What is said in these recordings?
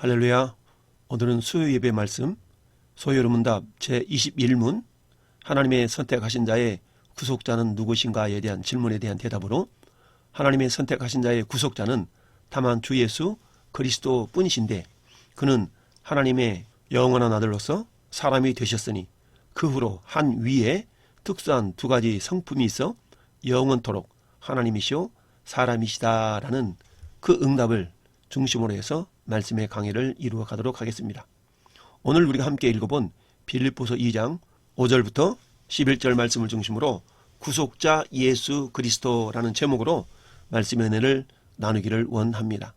할렐루야. 오늘은 수요 예배 말씀 소요로 문답 제21문 하나님의 선택하신 자의 구속자는 누구신가에 대한 질문에 대한 대답으로 하나님의 선택하신 자의 구속자는 다만 주 예수 그리스도 뿐이신데 그는 하나님의 영원한 아들로서 사람이 되셨으니 그 후로 한 위에 특수한 두 가지 성품이 있어 영원토록 하나님이시오 사람이시다라는 그 응답을 중심으로 해서 말씀의 강해를 이루어 가도록 하겠습니다. 오늘 우리가 함께 읽어본 빌립보서 2장 5절부터 11절 말씀을 중심으로 구속자 예수 그리스도라는 제목으로 말씀의 은혜를 나누기를 원합니다.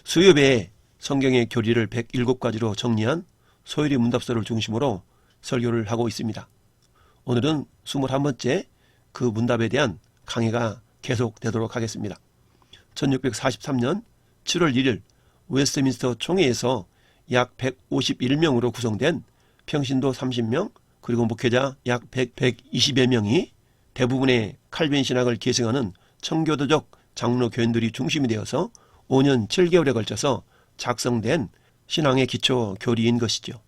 수요배에 성경의 교리를 107가지로 정리한 소요리 문답서를 중심으로 설교를 하고 있습니다. 오늘은 21번째 그 문답에 대한 강해가 계속되도록 하겠습니다. 1643년 7월 1일 웨스트민스터 총회에서 약 151명으로 구성된 평신도 30명 그리고 목회자 약 120여 명이 대부분의 칼빈 신학을 계승하는 청교도적 장로 교인들이 중심이 되어서 5년 7개월에 걸쳐서 작성된 신앙의 기초 교리인 것이죠.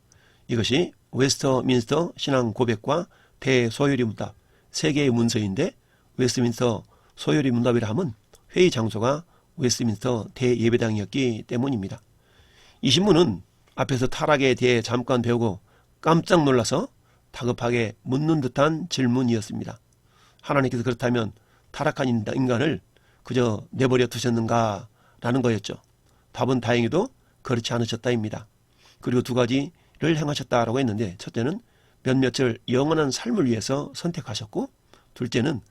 이것이 웨스트민스터 신앙 고백과 대소요리 문답 세 개의 문서인데 웨스트민스터 소요리 문답이라 하면 회의 장소가 웨스트민스터 대예배당이었기 때문입니다. 이 신문은 앞에서 타락에 대해 잠깐 배우고 깜짝 놀라서 다급하게 묻는 듯한 질문이었습니다. 하나님께서 그렇다면 타락한 인간을 그저 내버려 두셨는가 라는 거였죠. 답은 다행히도 그렇지 않으셨다입니다. 그리고 두 가지를 행하셨다라고 했는데 첫째는 몇몇을 영원한 삶을 위해서 선택하셨고 둘째는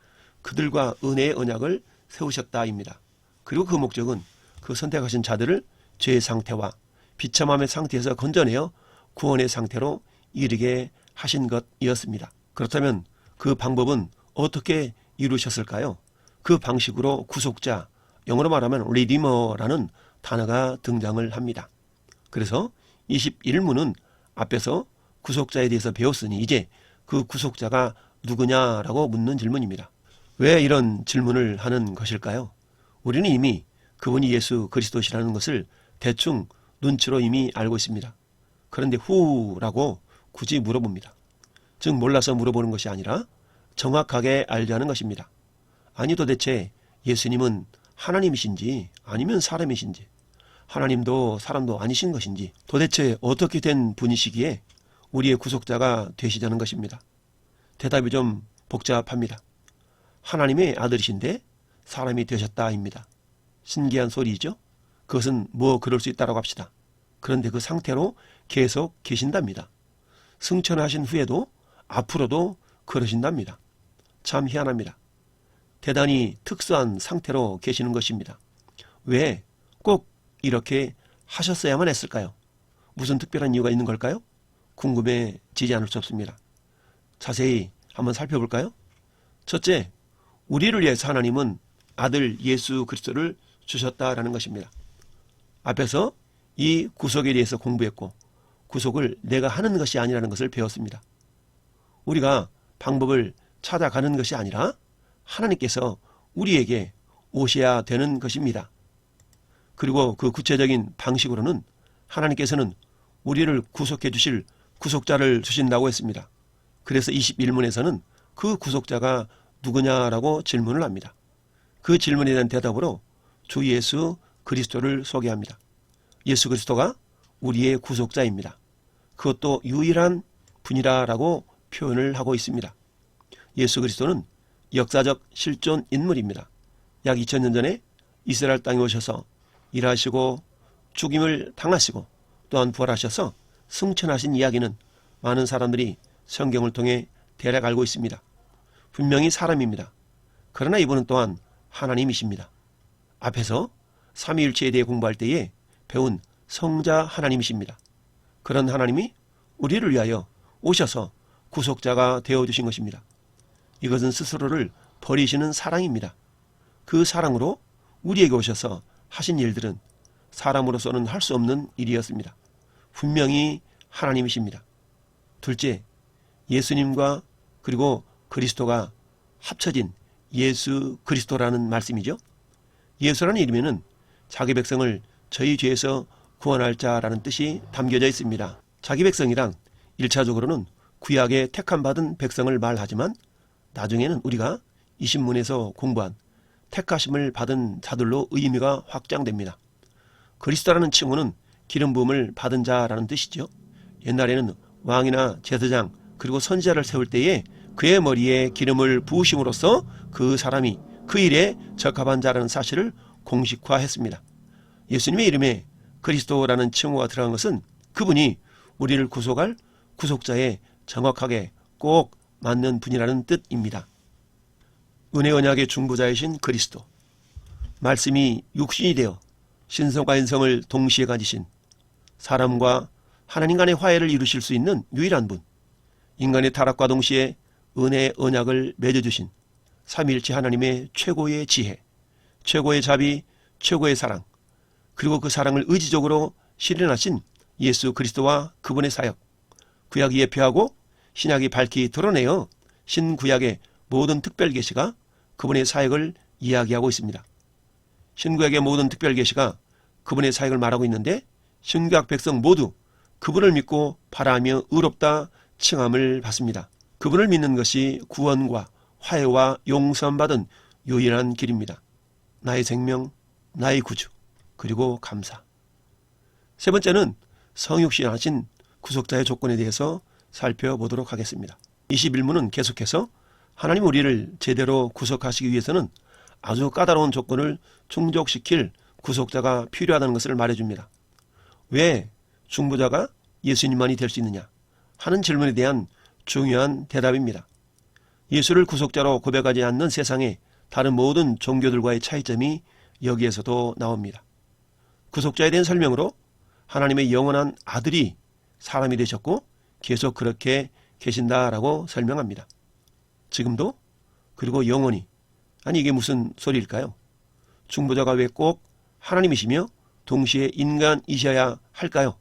그들과 은혜의 언약을 세우셨다입니다. 그리고 그 목적은 그 선택하신 자들을 죄의 상태와 비참함의 상태에서 건져내어 구원의 상태로 이르게 하신 것이었습니다. 그렇다면 그 방법은 어떻게 이루셨을까요? 그 방식으로 구속자, 영어로 말하면 리디머라는 단어가 등장을 합니다. 그래서 21문은 앞에서 구속자에 대해서 배웠으니 이제 그 구속자가 누구냐라고 묻는 질문입니다. 왜 이런 질문을 하는 것일까요? 우리는 이미 그분이 예수 그리스도시라는 것을 대충 눈치로 이미 알고 있습니다. 그런데 후라고 굳이 물어봅니다. 즉 몰라서 물어보는 것이 아니라 정확하게 알자는 것입니다. 아니 도대체 예수님은 하나님이신지 아니면 사람이신지 하나님도 사람도 아니신 것인지 도대체 어떻게 된 분이시기에 우리의 구속자가 되시자는 것입니다. 대답이 좀 복잡합니다. 하나님의 아들이신데 사람이 되셨다입니다. 신기한 소리죠? 그것은 뭐 그럴 수 있다고 합시다. 그런데 그 상태로 계속 계신답니다. 승천하신 후에도 앞으로도 그러신답니다. 참 희한합니다. 대단히 특수한 상태로 계시는 것입니다. 왜 꼭 이렇게 하셨어야만 했을까요? 무슨 특별한 이유가 있는 걸까요? 궁금해지지 않을 수 없습니다. 자세히 한번 살펴볼까요? 첫째, 우리를 위해서 하나님은 아들 예수 그리스도를 주셨다라는 것입니다. 앞에서 이 구속에 대해서 공부했고 구속을 내가 하는 것이 아니라는 것을 배웠습니다. 우리가 방법을 찾아가는 것이 아니라 하나님께서 우리에게 오셔야 되는 것입니다. 그리고 그 구체적인 방식으로는 하나님께서는 우리를 구속해 주실 구속자를 주신다고 했습니다. 그래서 21문에서는 그 구속자가 누구냐라고 질문을 합니다. 그 질문에 대한 대답으로 주 예수 그리스도를 소개합니다. 예수 그리스도가 우리의 구속자입니다. 그것도 유일한 분이라고 표현을 하고 있습니다. 예수 그리스도는 역사적 실존 인물입니다. 약 2000년 전에 이스라엘 땅에 오셔서 일하시고 죽임을 당하시고 또한 부활하셔서 승천하신 이야기는 많은 사람들이 성경을 통해 대략 알고 있습니다. 분명히 사람입니다. 그러나 이분은 또한 하나님이십니다. 앞에서 삼위일체에 대해 공부할 때에 배운 성자 하나님이십니다. 그런 하나님이 우리를 위하여 오셔서 구속자가 되어주신 것입니다. 이것은 스스로를 버리시는 사랑입니다. 그 사랑으로 우리에게 오셔서 하신 일들은 사람으로서는 할 수 없는 일이었습니다. 분명히 하나님이십니다. 둘째, 예수님과 그리고 그리스도가 합쳐진 예수 그리스도라는 말씀이죠. 예수라는 이름에는 자기 백성을 저희 죄에서 구원할 자라는 뜻이 담겨져 있습니다. 자기 백성이란 1차적으로는 구약에 택함받은 백성을 말하지만 나중에는 우리가 이 신문에서 공부한 택하심을 받은 자들로 의미가 확장됩니다. 그리스도라는 칭호는 기름 부음을 받은 자라는 뜻이죠. 옛날에는 왕이나 제사장 그리고 선지자를 세울 때에 그의 머리에 기름을 부으심으로써 그 사람이 그 일에 적합한 자라는 사실을 공식화했습니다. 예수님의 이름에 그리스도라는 칭호가 들어간 것은 그분이 우리를 구속할 구속자에 정확하게 꼭 맞는 분이라는 뜻입니다. 은혜 언약의 중보자이신 그리스도, 말씀이 육신이 되어 신성과 인성을 동시에 가지신 사람과 하나님 간의 화해를 이루실 수 있는 유일한 분, 인간의 타락과 동시에 은혜의 언약을 맺어주신 삼위일체 하나님의 최고의 지혜, 최고의 자비, 최고의 사랑, 그리고 그 사랑을 의지적으로 실현하신 예수 그리스도와 그분의 사역, 구약이 예표하고 신약이 밝히 드러내어 신구약의 모든 특별 계시가 그분의 사역을 이야기하고 있습니다. 신구약의 모든 특별 계시가 그분의 사역을 말하고 있는데 신구약 백성 모두 그분을 믿고 바라며 의롭다 칭함을 받습니다. 그분을 믿는 것이 구원과 화해와 용서받은 유일한 길입니다. 나의 생명, 나의 구주, 그리고 감사. 세 번째는 성육신하신 구속자의 조건에 대해서 살펴보도록 하겠습니다. 21문은 계속해서 하나님 우리를 제대로 구속하시기 위해서는 아주 까다로운 조건을 충족시킬 구속자가 필요하다는 것을 말해줍니다. 왜 중보자가 예수님만이 될 수 있느냐 하는 질문에 대한 중요한 대답입니다. 예수를 구속자로 고백하지 않는 세상의 다른 모든 종교들과의 차이점이 여기에서도 나옵니다. 구속자에 대한 설명으로 하나님의 영원한 아들이 사람이 되셨고 계속 그렇게 계신다라고 설명합니다. 지금도 그리고 영원히. 아니 이게 무슨 소리일까요? 중보자가 왜 꼭 하나님이시며 동시에 인간이셔야 할까요?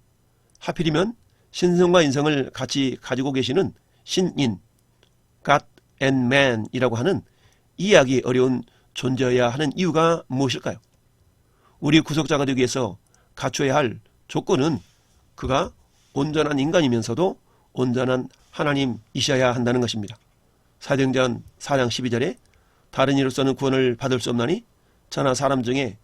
하필이면 신성과 인성을 같이 가지고 계시는 신인, God and Man이라고 하는 이해하기 어려운 존재여야 하는 이유가 무엇일까요? 우리 구속자가 되기 위해서 갖춰야 할 조건은 그가 온전한 인간이면서도 온전한 하나님이셔야 한다는 것입니다. 사도행전 4장 12절에 다른 이로서는 구원을 받을 수 없나니 저나 사람 중에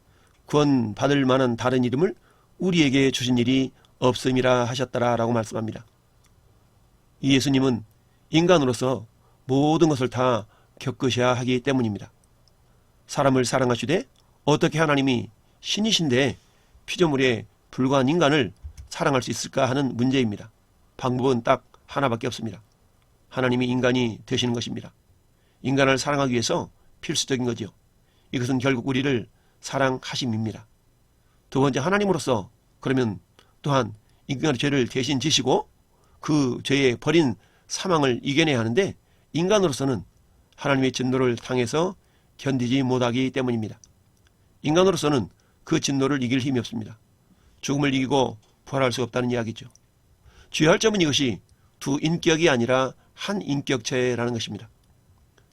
구원 받을 만한 다른 이름을 우리에게 주신 일이 없음이라 하셨더라라고 말씀합니다. 이 예수님은 인간으로서 모든 것을 다 겪으셔야 하기 때문입니다. 사람을 사랑하시되 어떻게 하나님이 신이신데 피조물에 불과한 인간을 사랑할 수 있을까 하는 문제입니다. 방법은 딱 하나밖에 없습니다. 하나님이 인간이 되시는 것입니다. 인간을 사랑하기 위해서 필수적인 거죠. 이것은 결국 우리를 사랑하심입니다. 두 번째, 하나님으로서 그러면 또한 인간의 죄를 대신 지시고 그 죄에 버린 사망을 이겨내야 하는데 인간으로서는 하나님의 진노를 당해서 견디지 못하기 때문입니다. 인간으로서는 그 진노를 이길 힘이 없습니다. 죽음을 이기고 부활할 수 없다는 이야기죠. 주의할 점은 이것이 두 인격이 아니라 한 인격체라는 것입니다.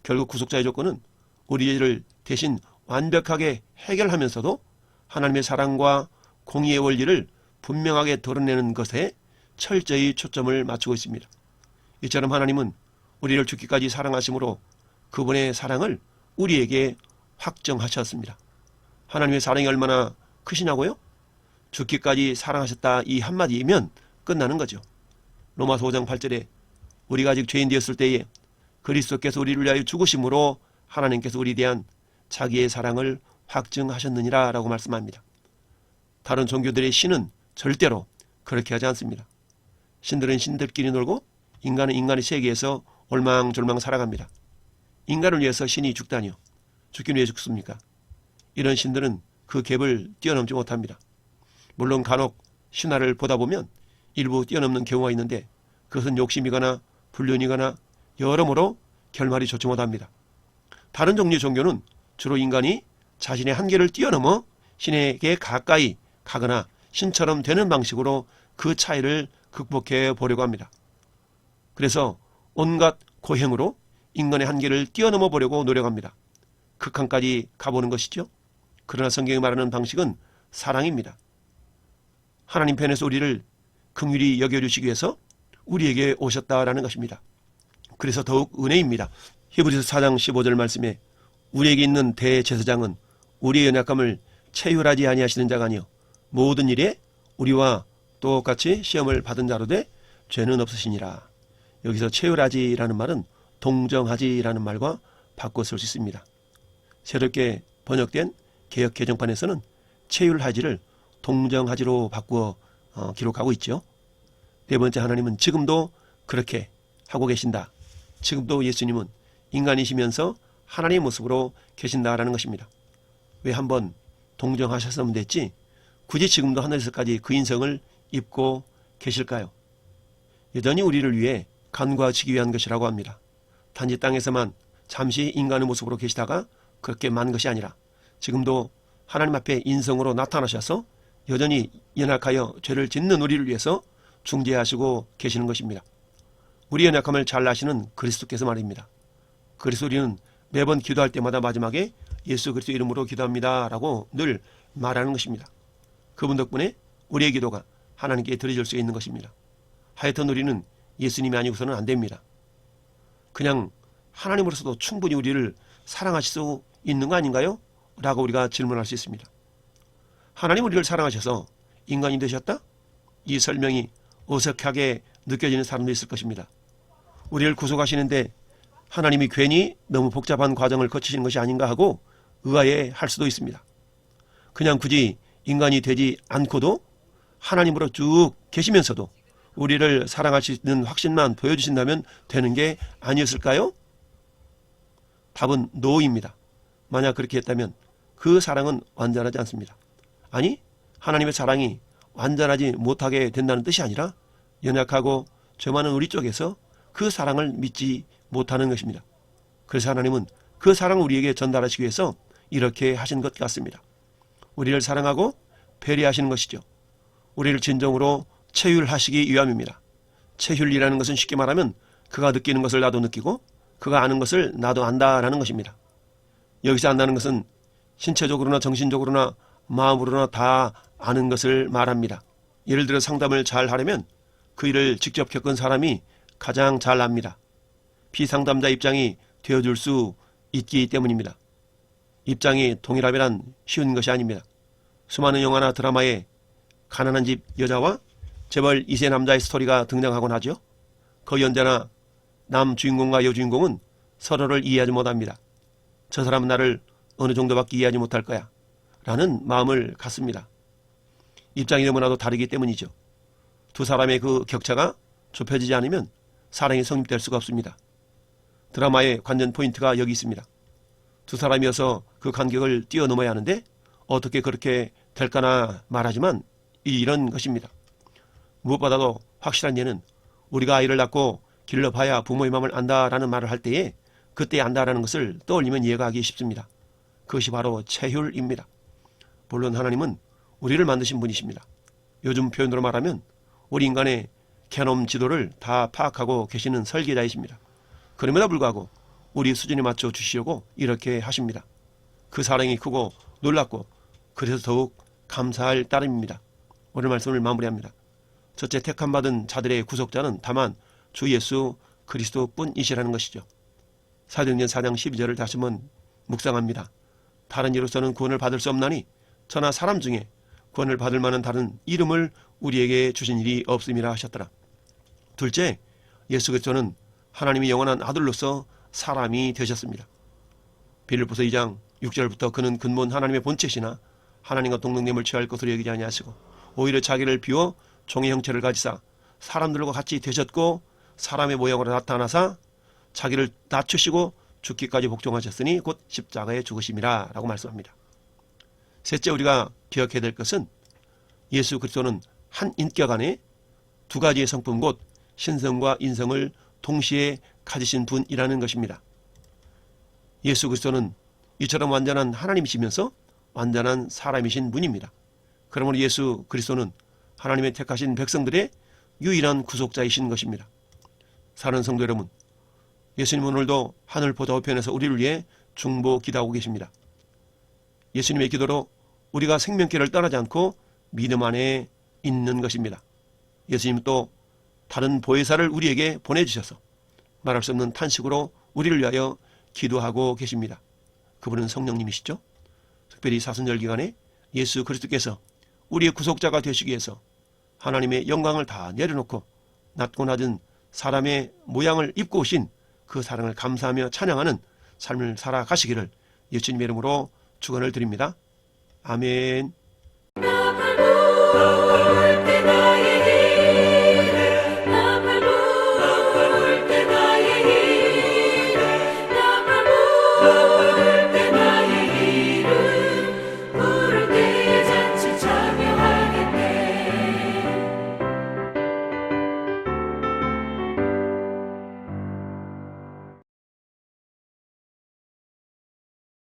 결국 구속자의 조건은 우리 죄를 대신 완벽하게 해결하면서도 하나님의 사랑과 공의의 원리를 분명하게 드러내는 것에 철저히 초점을 맞추고 있습니다. 이처럼 하나님은 우리를 죽기까지 사랑하심으로 그분의 사랑을 우리에게 확정하셨습니다. 하나님의 사랑이 얼마나 크시냐고요? 죽기까지 사랑하셨다 이 한마디이면 끝나는 거죠. 로마서 5장 8절에 우리가 아직 죄인 되었을 때에 그리스도께서 우리를 위하여 죽으심으로 하나님께서 우리에 대한 자기의 사랑을 확증하셨느니라 라고 말씀합니다. 다른 종교들의 신은 절대로 그렇게 하지 않습니다. 신들은 신들끼리 놀고 인간은 인간의 세계에서 올망졸망 살아갑니다. 인간을 위해서 신이 죽다니요. 죽긴 왜 죽습니까? 이런 신들은 그 갭을 뛰어넘지 못합니다. 물론 간혹 신화를 보다 보면 일부 뛰어넘는 경우가 있는데 그것은 욕심이거나 불륜이거나 여러모로 결말이 좋지 못합니다. 다른 종류의 종교는 주로 인간이 자신의 한계를 뛰어넘어 신에게 가까이 가거나 신처럼 되는 방식으로 그 차이를 극복해 보려고 합니다. 그래서 온갖 고행으로 인간의 한계를 뛰어넘어 보려고 노력합니다. 극한까지 가보는 것이죠. 그러나 성경이 말하는 방식은 사랑입니다. 하나님 편에서 우리를 긍휼히 여겨주시기 위해서 우리에게 오셨다라는 것입니다. 그래서 더욱 은혜입니다. 히브리서 4장 15절 말씀에 우리에게 있는 대제사장은 우리의 연약함을 체휼하지 아니하시는 자가 아니요 모든 일에 우리와 똑같이 시험을 받은 자로 돼 죄는 없으시니라. 여기서 체휼하지라는 말은 동정하지라는 말과 바꿔 쓸 수 있습니다. 새롭게 번역된 개역 개정판에서는 체휼하지를 동정하지로 바꾸어 기록하고 있죠. 네 번째, 하나님은 지금도 그렇게 하고 계신다. 지금도 예수님은 인간이시면서 하나님의 모습으로 계신다라는 것입니다. 왜 한번 동정하셨으면 됐지 굳이 지금도 하늘에서까지 그 인성을 입고 계실까요? 여전히 우리를 위해 간과하시기 위한 것이라고 합니다. 단지 땅에서만 잠시 인간의 모습으로 계시다가 그렇게 만 것이 아니라 지금도 하나님 앞에 인성으로 나타나셔서 여전히 연약하여 죄를 짓는 우리를 위해서 중재하시고 계시는 것입니다. 우리 연약함을 잘 아시는 그리스도께서 말입니다. 그래서 우리는 매번 기도할 때마다 마지막에 예수 그리스도 이름으로 기도합니다 라고 늘 말하는 것입니다. 그분 덕분에 우리의 기도가 하나님께 드려질 수 있는 것입니다. 하여튼 우리는 예수님이 아니고서는 안 됩니다. 그냥 하나님으로서도 충분히 우리를 사랑하실 수 있는 거 아닌가요? 라고 우리가 질문할 수 있습니다. 하나님 우리를 사랑하셔서 인간이 되셨다? 이 설명이 어색하게 느껴지는 사람도 있을 것입니다. 우리를 구속하시는데 하나님이 괜히 너무 복잡한 과정을 거치시는 것이 아닌가 하고 의아해할 수도 있습니다. 그냥 굳이 인간이 되지 않고도 하나님으로 쭉 계시면서도 우리를 사랑하시는 확신만 보여주신다면 되는 게 아니었을까요? 답은 노입니다. 만약 그렇게 했다면 그 사랑은 완전하지 않습니다. 아니, 하나님의 사랑이 완전하지 못하게 된다는 뜻이 아니라 연약하고 죄 많은 우리 쪽에서 그 사랑을 믿지 못하는 것입니다. 그래서 하나님은 그 사랑을 우리에게 전달하시기 위해서 이렇게 하신 것 같습니다. 우리를 사랑하고 배려하시는 것이죠. 우리를 진정으로 체휼하시기 위함입니다. 체휼이라는 것은 쉽게 말하면 그가 느끼는 것을 나도 느끼고 그가 아는 것을 나도 안다라는 것입니다. 여기서 안다는 것은 신체적으로나 정신적으로나 마음으로나 다 아는 것을 말합니다. 예를 들어 상담을 잘 하려면 그 일을 직접 겪은 사람이 가장 잘 압니다. 비상담자 입장이 되어줄 수 있기 때문입니다. 입장이 동일하면 쉬운 것이 아닙니다. 수많은 영화나 드라마에 가난한 집 여자와 재벌 2세 남자의 스토리가 등장하곤 하죠. 거의 언제나 남 주인공과 여주인공은 서로를 이해하지 못합니다. 저 사람은 나를 어느 정도밖에 이해하지 못할 거야 라는 마음을 갖습니다. 입장이 너무나도 다르기 때문이죠. 두 사람의 그 격차가 좁혀지지 않으면 사랑이 성립될 수가 없습니다. 드라마의 관전 포인트가 여기 있습니다. 두 사람이어서 그 간격을 뛰어넘어야 하는데 어떻게 그렇게 될까나 말하지만 이런 것입니다. 무엇보다도 확실한 예는 우리가 아이를 낳고 길러봐야 부모의 마음을 안다라는 말을 할 때에 그때 안다라는 것을 떠올리면 이해가 하기 쉽습니다. 그것이 바로 체휼입니다. 물론 하나님은 우리를 만드신 분이십니다. 요즘 표현으로 말하면 우리 인간의 개념 지도를 다 파악하고 계시는 설계자이십니다. 그럼에도 불구하고 우리 수준에 맞춰 주시려고 이렇게 하십니다. 그 사랑이 크고 놀랍고 그래서 더욱 감사할 따름입니다. 오늘 말씀을 마무리합니다. 첫째, 택함받은 자들의 구속자는 다만 주 예수 그리스도뿐이시라는 것이죠. 사도행전 4장 12절을 다시 한번 묵상합니다. 다른 이로서는 구원을 받을 수 없나니 저나 사람 중에 구원을 받을 만한 다른 이름을 우리에게 주신 일이 없음이라 하셨더라. 둘째, 예수 그리스도는 하나님의 영원한 아들로서 사람이 되셨습니다. 빌립보서 2장 6절부터 그는 근본 하나님의 본체시나 하나님과 동등됨을 취할 것으로 여기지 아니하시고 오히려 자기를 비워 종의 형체를 가지사 사람들과 같이 되셨고 사람의 모양으로 나타나사 자기를 낮추시고 죽기까지 복종하셨으니 곧 십자가에 죽으심이라 라고 말씀합니다. 셋째, 우리가 기억해야 될 것은 예수 그리스도는 한 인격 안에 두 가지의 성품 곧 신성과 인성을 동시에 가지신 분이라는 것입니다. 예수 그리스도는 이처럼 완전한 하나님이시면서 완전한 사람이신 분입니다. 그러므로 예수 그리스도는 하나님의 택하신 백성들의 유일한 구속자이신 것입니다. 사랑하는 성도 여러분, 예수님 오늘도 하늘 보좌 우편에서 우리를 위해 중보 기도하고 계십니다. 예수님의 기도로 우리가 생명길을 떠나지 않고 믿음 안에 있는 것입니다. 예수님 또 다른 보혜사를 우리에게 보내주셔서 말할 수 없는 탄식으로 우리를 위하여 기도하고 계십니다. 그분은 성령님이시죠. 특별히 사순절 기간에 예수 그리스도께서 우리의 구속자가 되시기 위해서 하나님의 영광을 다 내려놓고 낮고 낮은 사람의 모양을 입고 오신 그 사랑을 감사하며 찬양하는 삶을 살아가시기를 예수님의 이름으로 축원을 드립니다. 아멘.